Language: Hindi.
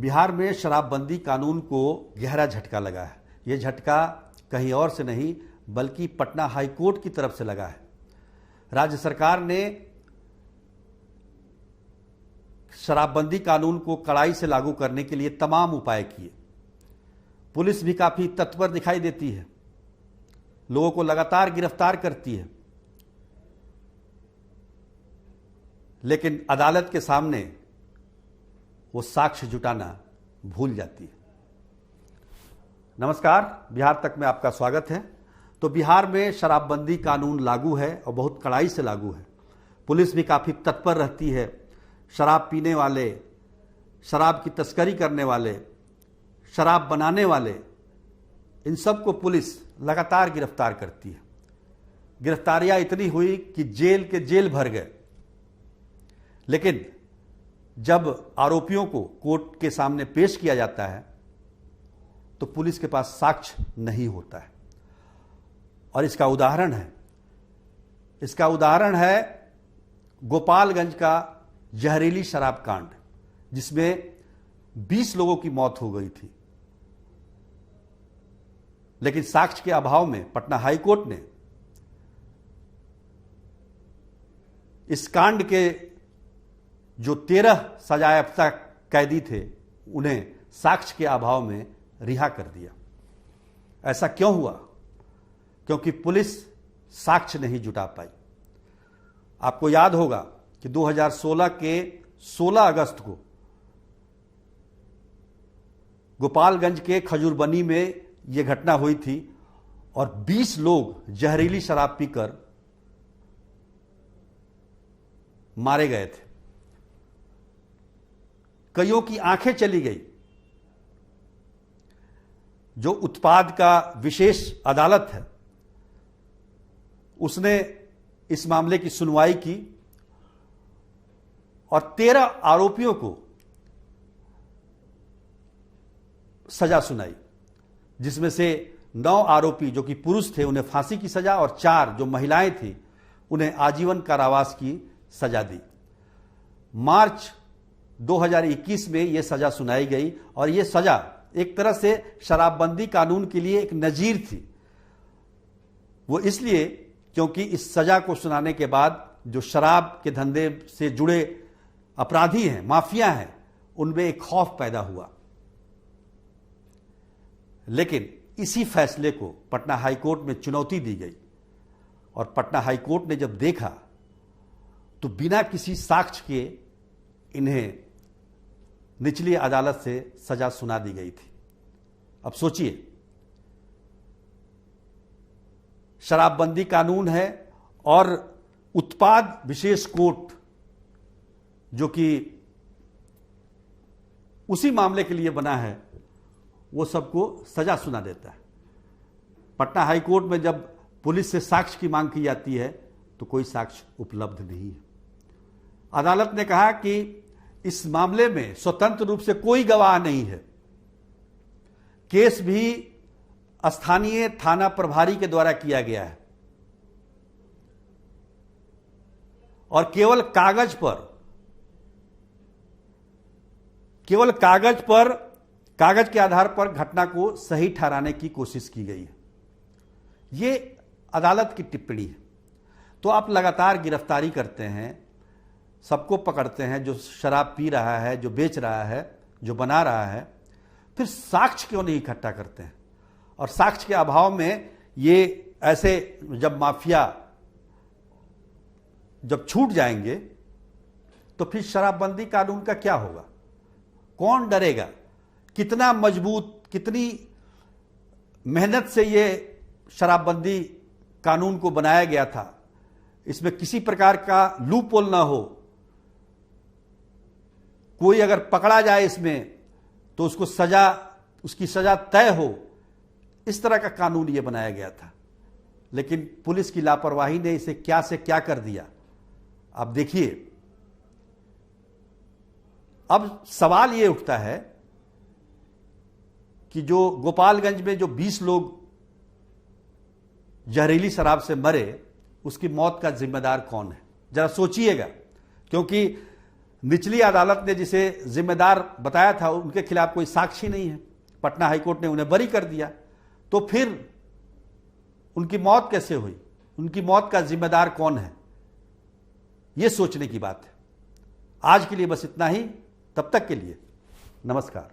बिहार में शराबबंदी कानून को गहरा झटका लगा है। ये झटका कहीं और से नहीं बल्कि पटना हाई कोर्ट की तरफ से लगा है। राज्य सरकार ने शराबबंदी कानून को कड़ाई से लागू करने के लिए तमाम उपाय किए। पुलिस भी काफी तत्पर दिखाई देती है, लोगों को लगातार गिरफ्तार करती है, लेकिन अदालत के सामने वो साक्ष्य जुटाना भूल जाती है। नमस्कार, बिहार तक में आपका स्वागत है। तो बिहार में शराबबंदी कानून लागू है और बहुत कड़ाई से लागू है। पुलिस भी काफ़ी तत्पर रहती है। शराब पीने वाले, शराब की तस्करी करने वाले, शराब बनाने वाले, इन सब को पुलिस लगातार गिरफ्तार करती है। गिरफ्तारियां इतनी हुई कि जेल के जेल भर गए। लेकिन जब आरोपियों को कोर्ट के सामने पेश किया जाता है तो पुलिस के पास साक्ष्य नहीं होता है। और इसका उदाहरण है गोपालगंज का जहरीली शराब कांड, जिसमें 20 लोगों की मौत हो गई थी। लेकिन साक्ष्य के अभाव में पटना हाई कोर्ट ने इस कांड के जो 13 सजायाफ्ता कैदी थे उन्हें साक्ष्य के अभाव में रिहा कर दिया। ऐसा क्यों हुआ? क्योंकि पुलिस साक्ष्य नहीं जुटा पाई। आपको याद होगा कि 2016 के 16 अगस्त को गोपालगंज के खजूरबनी में यह घटना हुई थी और 20 लोग जहरीली शराब पीकर मारे गए थे। कईयों की आंखें चली गई। जो उत्पाद का विशेष अदालत है उसने इस मामले की सुनवाई की और 13 आरोपियों को सजा सुनाई, जिसमें से 9 आरोपी जो कि पुरुष थे उन्हें फांसी की सजा और 4 जो महिलाएं थी उन्हें आजीवन कारावास की सजा दी। मार्च 2021 में यह सजा सुनाई गई और यह सजा एक तरह से शराबबंदी कानून के लिए एक नजीर थी। वो इसलिए क्योंकि इस सजा को सुनाने के बाद जो शराब के धंधे से जुड़े अपराधी हैं, माफिया हैं, उनमें एक खौफ पैदा हुआ। लेकिन इसी फैसले को पटना हाई कोर्ट में चुनौती दी गई और पटना हाई कोर्ट ने जब देखा तो बिना किसी साक्ष्य के इन्हें निचली अदालत से सजा सुना दी गई थी। अब सोचिए, शराबबंदी कानून है और उत्पाद विशेष कोर्ट जो कि उसी मामले के लिए बना है वो सबको सजा सुना देता है। पटना हाई कोर्ट में जब पुलिस से साक्ष्य की मांग की जाती है तो कोई साक्ष्य उपलब्ध नहीं है। अदालत ने कहा कि इस मामले में स्वतंत्र रूप से कोई गवाह नहीं है। केस भी स्थानीय थाना प्रभारी के द्वारा किया गया है और केवल कागज के आधार पर घटना को सही ठहराने की कोशिश की गई है। ये अदालत की टिप्पणी है। तो आप लगातार गिरफ्तारी करते हैं, सबको पकड़ते हैं, जो शराब पी रहा है, जो बेच रहा है, जो बना रहा है, फिर साक्ष्य क्यों नहीं इकट्ठा करते हैं? और साक्ष्य के अभाव में ये ऐसे जब माफिया जब छूट जाएंगे तो फिर शराबबंदी कानून का क्या होगा? कौन डरेगा? कितना मजबूत, कितनी मेहनत से ये शराबबंदी कानून को बनाया गया था। इसमें किसी प्रकार का लूपहोल ना हो। कोई अगर पकड़ा जाए इसमें तो उसकी सजा तय हो, इस तरह का कानून यह बनाया गया था। लेकिन पुलिस की लापरवाही ने इसे क्या से क्या कर दिया। अब देखिए, अब सवाल यह उठता है कि जो गोपालगंज में जो 20 लोग जहरीली शराब से मरे, उसकी मौत का जिम्मेदार कौन है? जरा सोचिएगा, क्योंकि निचली अदालत ने जिसे जिम्मेदार बताया था उनके खिलाफ कोई साक्षी नहीं है, पटना हाईकोर्ट ने उन्हें बरी कर दिया, तो फिर उनकी मौत कैसे हुई, उनकी मौत का जिम्मेदार कौन है, यह सोचने की बात है। आज के लिए बस इतना ही। तब तक के लिए नमस्कार।